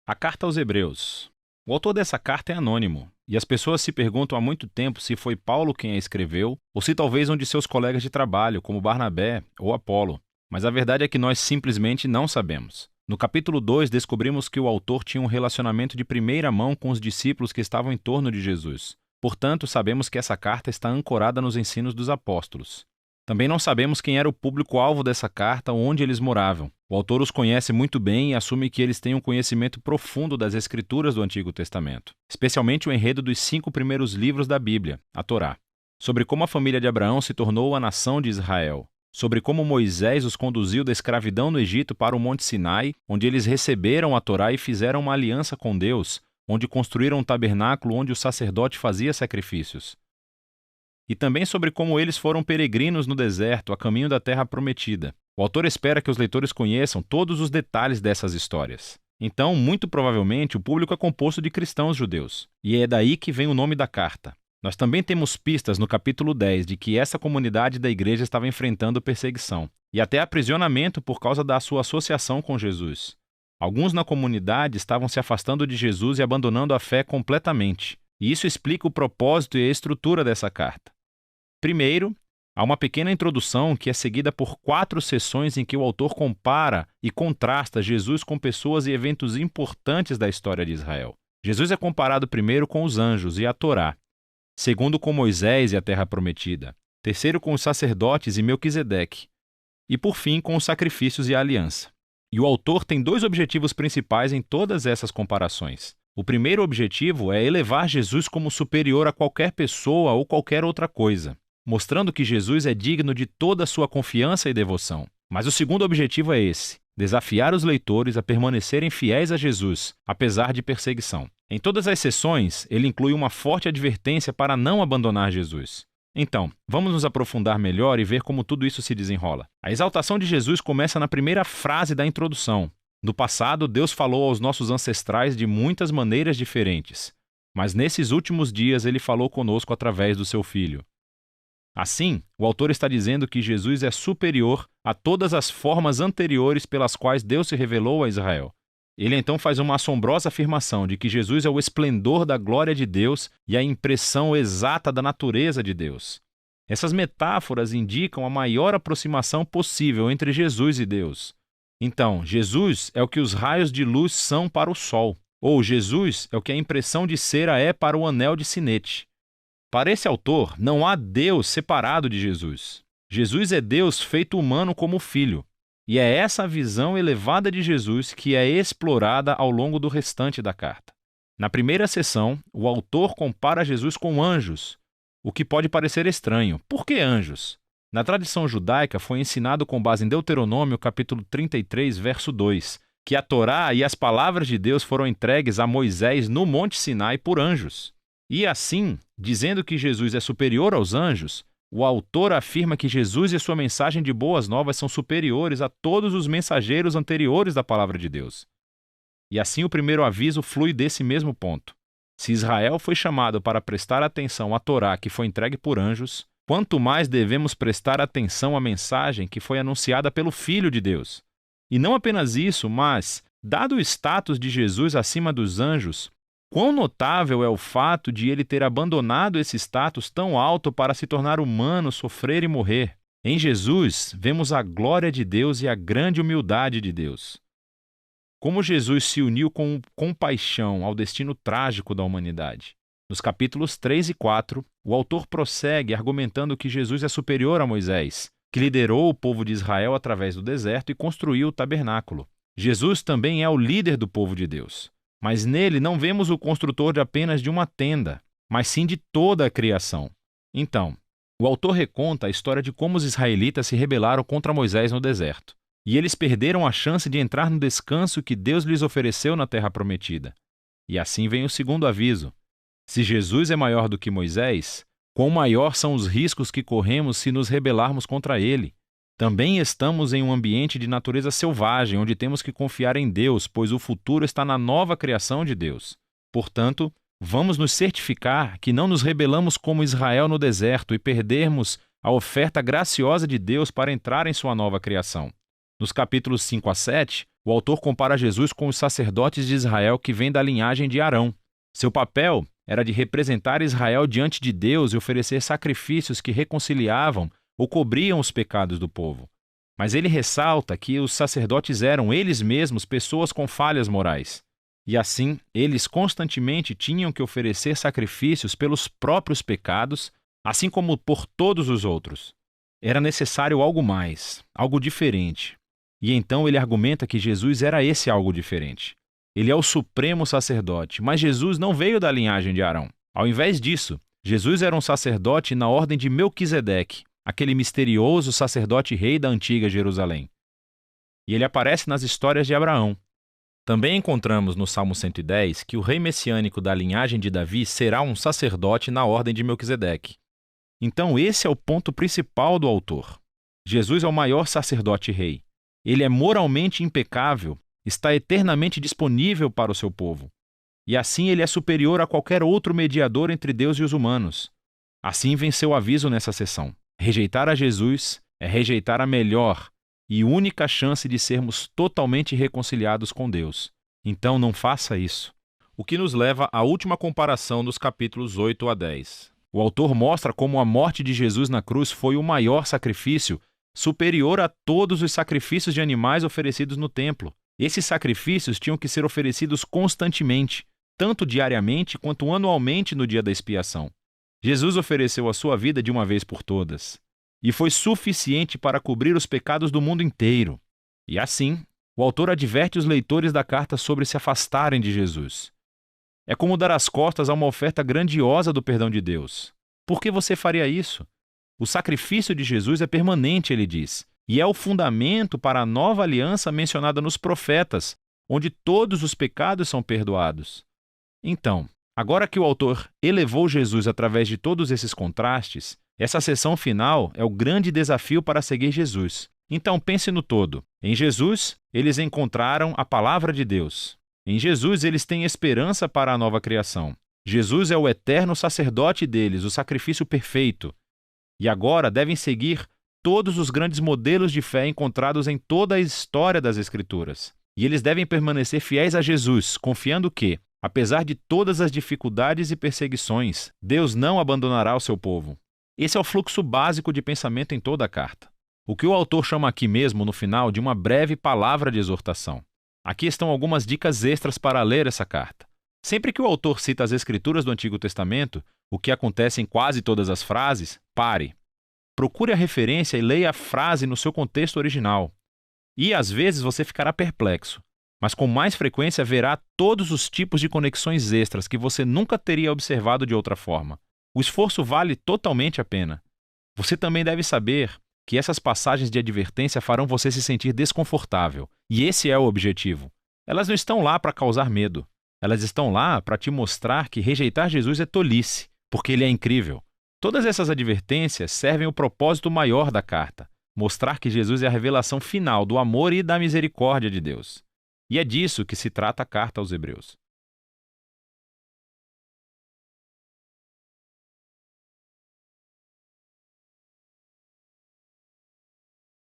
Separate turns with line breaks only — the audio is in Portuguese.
A carta aos Hebreus. O autor dessa carta é anônimo, e as pessoas se perguntam há muito tempo se foi Paulo quem a escreveu ou se talvez um de seus colegas de trabalho, como Barnabé ou Apolo. Mas a verdade é que nós simplesmente não sabemos. No capítulo 2, descobrimos que o autor tinha um relacionamento de primeira mão com os discípulos que estavam em torno de Jesus. Portanto, sabemos que essa carta está ancorada nos ensinos dos apóstolos. Também não sabemos quem era o público-alvo dessa carta ou onde eles moravam. O autor os conhece muito bem e assume que eles têm um conhecimento profundo das Escrituras do Antigo Testamento, especialmente o enredo dos 5 primeiros livros da Bíblia, a Torá, sobre como a família de Abraão se tornou a nação de Israel, sobre como Moisés os conduziu da escravidão no Egito para o Monte Sinai, onde eles receberam a Torá e fizeram uma aliança com Deus, onde construíram um tabernáculo onde o sacerdote fazia sacrifícios. E também sobre como eles foram peregrinos no deserto, a caminho da terra prometida. O autor espera que os leitores conheçam todos os detalhes dessas histórias. Então, muito provavelmente, o público é composto de cristãos judeus. E é daí que vem o nome da carta. Nós também temos pistas no capítulo 10 de que essa comunidade da igreja estava enfrentando perseguição e até aprisionamento por causa da sua associação com Jesus. Alguns na comunidade estavam se afastando de Jesus e abandonando a fé completamente. E isso explica o propósito e a estrutura dessa carta. Primeiro, há uma pequena introdução que é seguida por 4 sessões em que o autor compara e contrasta Jesus com pessoas e eventos importantes da história de Israel. Jesus é comparado primeiro com os anjos e a Torá, segundo com Moisés e a terra prometida, terceiro com os sacerdotes e Melquisedeque, e por fim com os sacrifícios e a aliança. E o autor tem 2 objetivos principais em todas essas comparações. O primeiro objetivo é elevar Jesus como superior a qualquer pessoa ou qualquer outra coisa, mostrando que Jesus é digno de toda a sua confiança e devoção. Mas o segundo objetivo é esse: desafiar os leitores a permanecerem fiéis a Jesus, apesar de perseguição. Em todas as sessões, ele inclui uma forte advertência para não abandonar Jesus. Então, vamos nos aprofundar melhor e ver como tudo isso se desenrola. A exaltação de Jesus começa na primeira frase da introdução. No passado, Deus falou aos nossos ancestrais de muitas maneiras diferentes, mas nesses últimos dias ele falou conosco através do seu Filho. Assim, o autor está dizendo que Jesus é superior a todas as formas anteriores pelas quais Deus se revelou a Israel. Ele então faz uma assombrosa afirmação de que Jesus é o esplendor da glória de Deus e a impressão exata da natureza de Deus. Essas metáforas indicam a maior aproximação possível entre Jesus e Deus. Então, Jesus é o que os raios de luz são para o sol, ou Jesus é o que a impressão de cera é para o anel de sinete. Para esse autor, não há Deus separado de Jesus. Jesus é Deus feito humano como Filho. E é essa a visão elevada de Jesus que é explorada ao longo do restante da carta. Na primeira sessão, o autor compara Jesus com anjos, o que pode parecer estranho. Por que anjos? Na tradição judaica foi ensinado com base em Deuteronômio capítulo 33, verso 2, que a Torá e as palavras de Deus foram entregues a Moisés no Monte Sinai por anjos. E assim, dizendo que Jesus é superior aos anjos, o autor afirma que Jesus e sua mensagem de boas novas são superiores a todos os mensageiros anteriores da palavra de Deus. E assim o primeiro aviso flui desse mesmo ponto. Se Israel foi chamado para prestar atenção à Torá que foi entregue por anjos, quanto mais devemos prestar atenção à mensagem que foi anunciada pelo Filho de Deus. E não apenas isso, mas, dado o status de Jesus acima dos anjos, quão notável é o fato de ele ter abandonado esse status tão alto para se tornar humano, sofrer e morrer. Em Jesus, vemos a glória de Deus e a grande humildade de Deus. Como Jesus se uniu com compaixão ao destino trágico da humanidade. Nos capítulos 3 e 4, o autor prossegue argumentando que Jesus é superior a Moisés, que liderou o povo de Israel através do deserto e construiu o tabernáculo. Jesus também é o líder do povo de Deus. Mas nele não vemos o construtor de apenas de uma tenda, mas sim de toda a criação. Então, o autor reconta a história de como os israelitas se rebelaram contra Moisés no deserto, e eles perderam a chance de entrar no descanso que Deus lhes ofereceu na terra prometida. E assim vem o segundo aviso. Se Jesus é maior do que Moisés, quão maior são os riscos que corremos se nos rebelarmos contra ele. Também estamos em um ambiente de natureza selvagem, onde temos que confiar em Deus, pois o futuro está na nova criação de Deus. Portanto, vamos nos certificar que não nos rebelamos como Israel no deserto e perdermos a oferta graciosa de Deus para entrar em sua nova criação. Nos capítulos 5 a 7, o autor compara Jesus com os sacerdotes de Israel que vêm da linhagem de Arão. Seu papel era de representar Israel diante de Deus e oferecer sacrifícios que reconciliavam ou cobriam os pecados do povo. Mas ele ressalta que os sacerdotes eram eles mesmos pessoas com falhas morais. E assim, eles constantemente tinham que oferecer sacrifícios pelos próprios pecados, assim como por todos os outros. Era necessário algo mais, algo diferente. E então ele argumenta que Jesus era esse algo diferente. Ele é o supremo sacerdote, mas Jesus não veio da linhagem de Arão. Ao invés disso, Jesus era um sacerdote na ordem de Melquisedeque, aquele misterioso sacerdote-rei da antiga Jerusalém. E ele aparece nas histórias de Abraão. Também encontramos no Salmo 110 que o rei messiânico da linhagem de Davi será um sacerdote na ordem de Melquisedeque. Então esse é o ponto principal do autor. Jesus é o maior sacerdote-rei. Ele é moralmente impecável, está eternamente disponível para o seu povo. E assim ele é superior a qualquer outro mediador entre Deus e os humanos. Assim vem seu aviso nessa sessão. Rejeitar a Jesus é rejeitar a melhor e única chance de sermos totalmente reconciliados com Deus. Então não faça isso. O que nos leva à última comparação dos capítulos 8 a 10. O autor mostra como a morte de Jesus na cruz foi o maior sacrifício, superior a todos os sacrifícios de animais oferecidos no templo. Esses sacrifícios tinham que ser oferecidos constantemente, tanto diariamente quanto anualmente no dia da expiação. Jesus ofereceu a sua vida de uma vez por todas. E foi suficiente para cobrir os pecados do mundo inteiro. E assim, o autor adverte os leitores da carta sobre se afastarem de Jesus. É como dar as costas a uma oferta grandiosa do perdão de Deus. Por que você faria isso? O sacrifício de Jesus é permanente, ele diz, e é o fundamento para a nova aliança mencionada nos profetas, onde todos os pecados são perdoados. Então, agora que o autor elevou Jesus através de todos esses contrastes, essa sessão final é o grande desafio para seguir Jesus. Então pense no todo. Em Jesus, eles encontraram a palavra de Deus. Em Jesus, eles têm esperança para a nova criação. Jesus é o eterno sacerdote deles, o sacrifício perfeito. E agora devem seguir todos os grandes modelos de fé encontrados em toda a história das Escrituras. E eles devem permanecer fiéis a Jesus, confiando que, apesar de todas as dificuldades e perseguições, Deus não abandonará o seu povo. Esse é o fluxo básico de pensamento em toda a carta. O que o autor chama aqui mesmo, no final, de uma breve palavra de exortação. Aqui estão algumas dicas extras para ler essa carta. Sempre que o autor cita as Escrituras do Antigo Testamento, o que acontece em quase todas as frases, pare. Procure a referência e leia a frase no seu contexto original. E, às vezes, você ficará perplexo, mas com mais frequência verá todos os tipos de conexões extras que você nunca teria observado de outra forma. O esforço vale totalmente a pena. Você também deve saber que essas passagens de advertência farão você se sentir desconfortável, e esse é o objetivo. Elas não estão lá para causar medo. Elas estão lá para te mostrar que rejeitar Jesus é tolice, porque ele é incrível. Todas essas advertências servem o propósito maior da carta, mostrar que Jesus é a revelação final do amor e da misericórdia de Deus. E é disso que se trata a carta aos Hebreus.